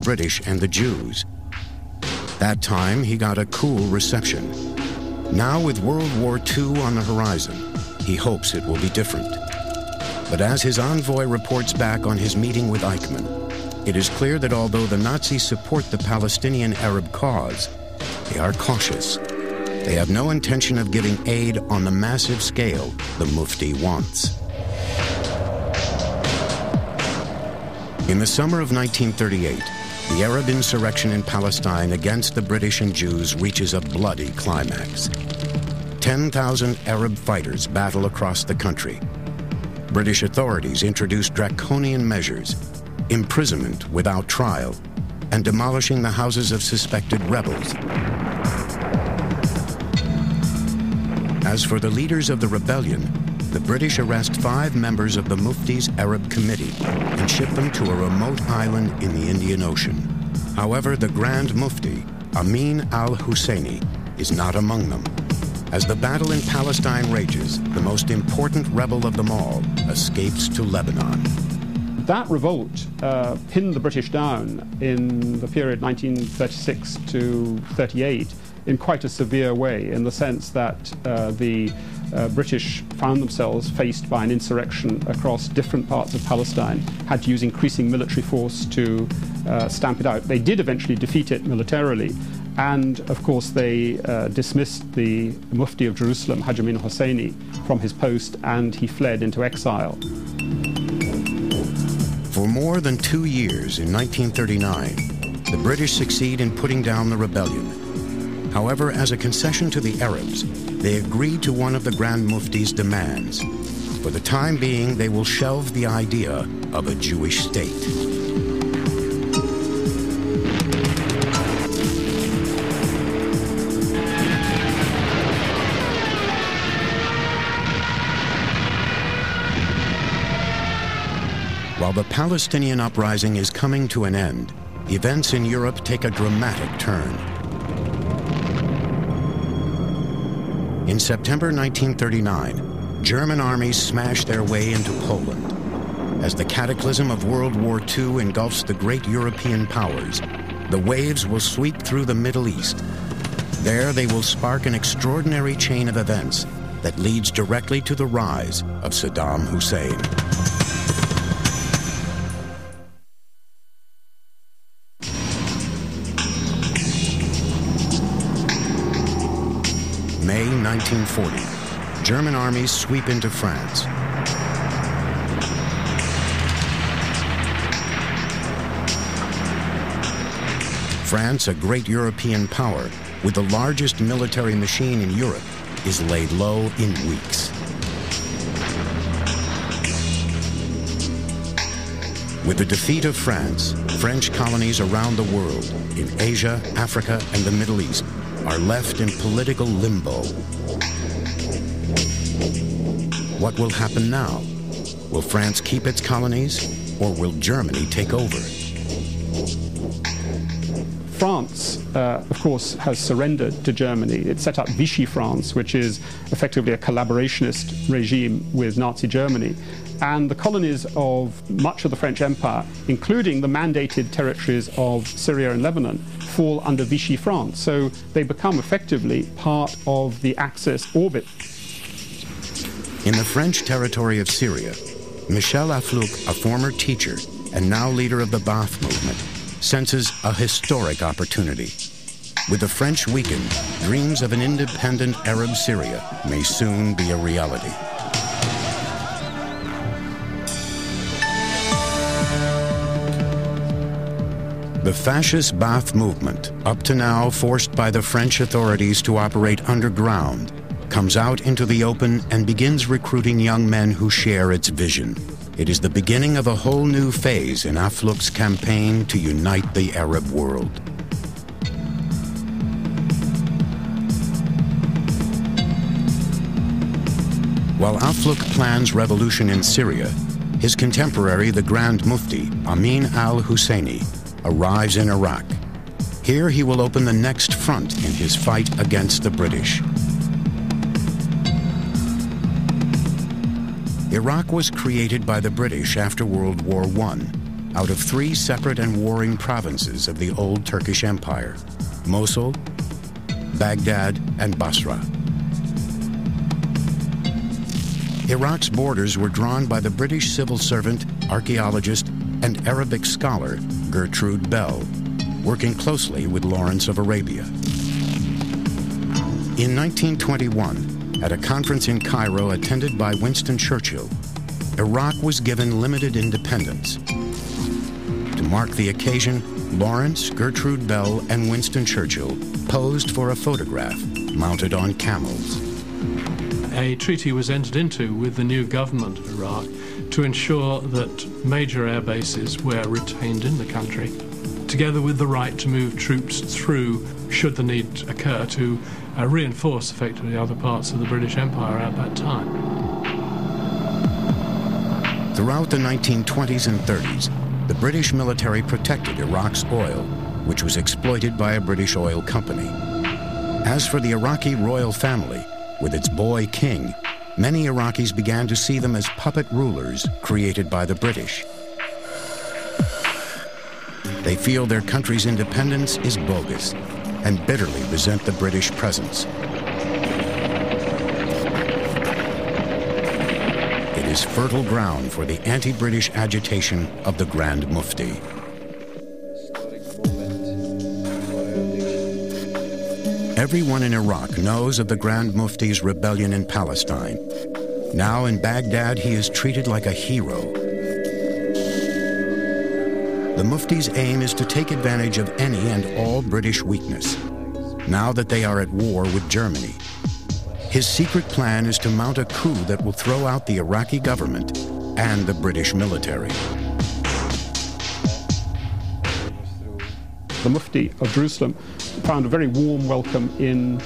British and the Jews. That time, he got a cool reception. Now, with World War II on the horizon, he hopes it will be different. But as his envoy reports back on his meeting with Eichmann, it is clear that although the Nazis support the Palestinian Arab cause, they are cautious. They have no intention of giving aid on the massive scale the Mufti wants. In the summer of 1938, the Arab insurrection in Palestine against the British and Jews reaches a bloody climax. 10,000 Arab fighters battle across the country. British authorities introduced draconian measures, imprisonment without trial, and demolishing the houses of suspected rebels. As for the leaders of the rebellion, the British arrest 5 members of the Mufti's Arab Committee and ship them to a remote island in the Indian Ocean. However, the Grand Mufti, Amin al-Husseini, is not among them. As the battle in Palestine rages, the most important rebel of them all escapes to Lebanon. That revolt pinned the British down in the period 1936 to 38 in quite a severe way, in the sense that the British found themselves faced by an insurrection across different parts of Palestine, had to use increasing military force to stamp it out. They did eventually defeat it militarily, and of course they dismissed the Mufti of Jerusalem, Hajj Amin Husseini, from his post, and he fled into exile. For more than 2 years in 1939, the British succeed in putting down the rebellion. However, as a concession to the Arabs, they agreed to one of the Grand Mufti's demands. For the time being, they will shelve the idea of a Jewish state. While the Palestinian uprising is coming to an end, events in Europe take a dramatic turn. In September 1939, German armies smash their way into Poland. As the cataclysm of World War II engulfs the great European powers, the waves will sweep through the Middle East. There they will spark an extraordinary chain of events that leads directly to the rise of Saddam Hussein. May 1940, German armies sweep into France. France, a great European power with the largest military machine in Europe, is laid low in weeks. With the defeat of France, French colonies around the world, in Asia, Africa, and the Middle East, are left in political limbo. What will happen now? Will France keep its colonies, or will Germany take over? France, of course, has surrendered to Germany. It set up Vichy France, which is effectively a collaborationist regime with Nazi Germany. And the colonies of much of the French Empire, including the mandated territories of Syria and Lebanon, fall under Vichy France. So they become effectively part of the Axis orbit. In the French territory of Syria, Michel Aflaq, a former teacher and now leader of the Baath movement, senses a historic opportunity. With the French weakened, dreams of an independent Arab Syria may soon be a reality. The fascist Baath movement, up to now forced by the French authorities to operate underground, comes out into the open and begins recruiting young men who share its vision. It is the beginning of a whole new phase in Aflaq's campaign to unite the Arab world. While Aflaq plans revolution in Syria, his contemporary, the Grand Mufti, Amin al-Husseini, arrives in Iraq. Here he will open the next front in his fight against the British. Iraq was created by the British after World War I. out of 3 separate and warring provinces of the old Turkish Empire: Mosul, Baghdad, and Basra. Iraq's borders were drawn by the British civil servant, archaeologist, and Arabic scholar Gertrude Bell, working closely with Lawrence of Arabia. In 1921, at a conference in Cairo attended by Winston Churchill, Iraq was given limited independence. To mark the occasion, Lawrence, Gertrude Bell, and Winston Churchill posed for a photograph mounted on camels. A treaty was entered into with the new government of Iraq to ensure that major air bases were retained in the country, together with the right to move troops through should the need occur to reinforce effectively other parts of the British Empire at that time. Throughout the 1920s and 30s, the British military protected Iraq's oil, which was exploited by a British oil company. As for the Iraqi royal family, with its boy king, many Iraqis began to see them as puppet rulers created by the British. They feel their country's independence is bogus and bitterly resent the British presence. It is fertile ground for the anti-British agitation of the Grand Mufti. Everyone in Iraq knows of the Grand Mufti's rebellion in Palestine. Now in Baghdad, he is treated like a hero. The Mufti's aim is to take advantage of any and all British weakness, now that they are at war with Germany. His secret plan is to mount a coup that will throw out the Iraqi government and the British military. The Mufti of Jerusalem found a very warm welcome in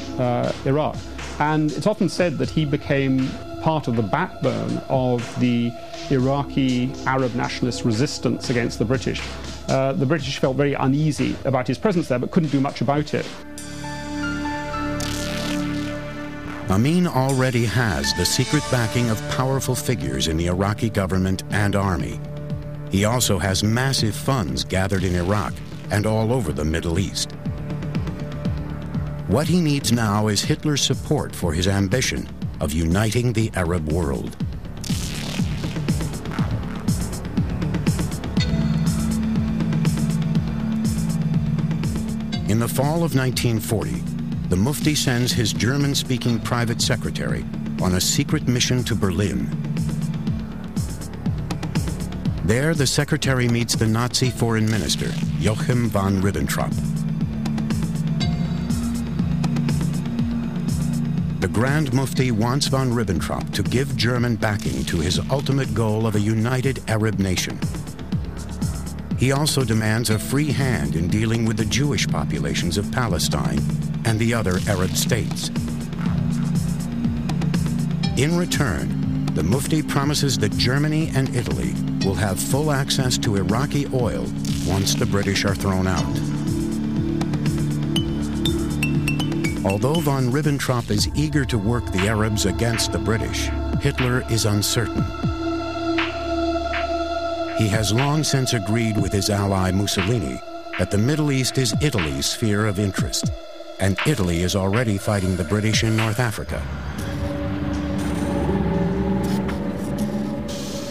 Iraq, and it's often said that he became part of the backbone of the Iraqi Arab nationalist resistance against the British. The British felt very uneasy about his presence there, but couldn't do much about it. Amin already has the secret backing of powerful figures in the Iraqi government and army. He also has massive funds gathered in Iraq and all over the Middle East. What he needs now is Hitler's support for his ambition of uniting the Arab world. In the fall of 1940, the Mufti sends his German-speaking private secretary on a secret mission to Berlin. There, the secretary meets the Nazi foreign minister, Joachim von Ribbentrop. The Grand Mufti wants von Ribbentrop to give German backing to his ultimate goal of a united Arab nation. He also demands a free hand in dealing with the Jewish populations of Palestine and the other Arab states. In return, the Mufti promises that Germany and Italy will have full access to Iraqi oil once the British are thrown out. Although von Ribbentrop is eager to work the Arabs against the British, Hitler is uncertain. He has long since agreed with his ally Mussolini that the Middle East is Italy's sphere of interest, and Italy is already fighting the British in North Africa.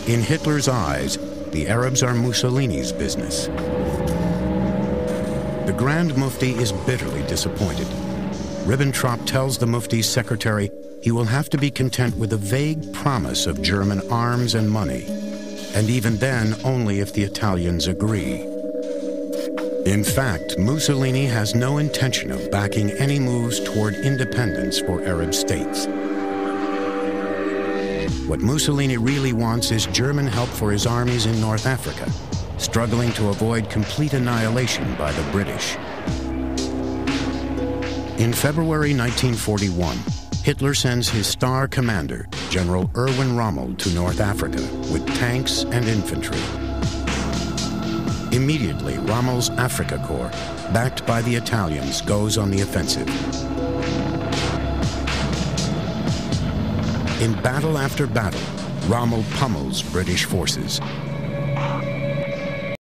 In Hitler's eyes, the Arabs are Mussolini's business. The Grand Mufti is bitterly disappointed. Ribbentrop tells the Mufti's secretary he will have to be content with a vague promise of German arms and money, and even then only if the Italians agree. In fact, Mussolini has no intention of backing any moves toward independence for Arab states. What Mussolini really wants is German help for his armies in North Africa, struggling to avoid complete annihilation by the British. In February 1941, Hitler sends his star commander, General Erwin Rommel, to North Africa with tanks and infantry. Immediately, Rommel's Afrika Corps, backed by the Italians, goes on the offensive. In battle after battle, Rommel pummels British forces.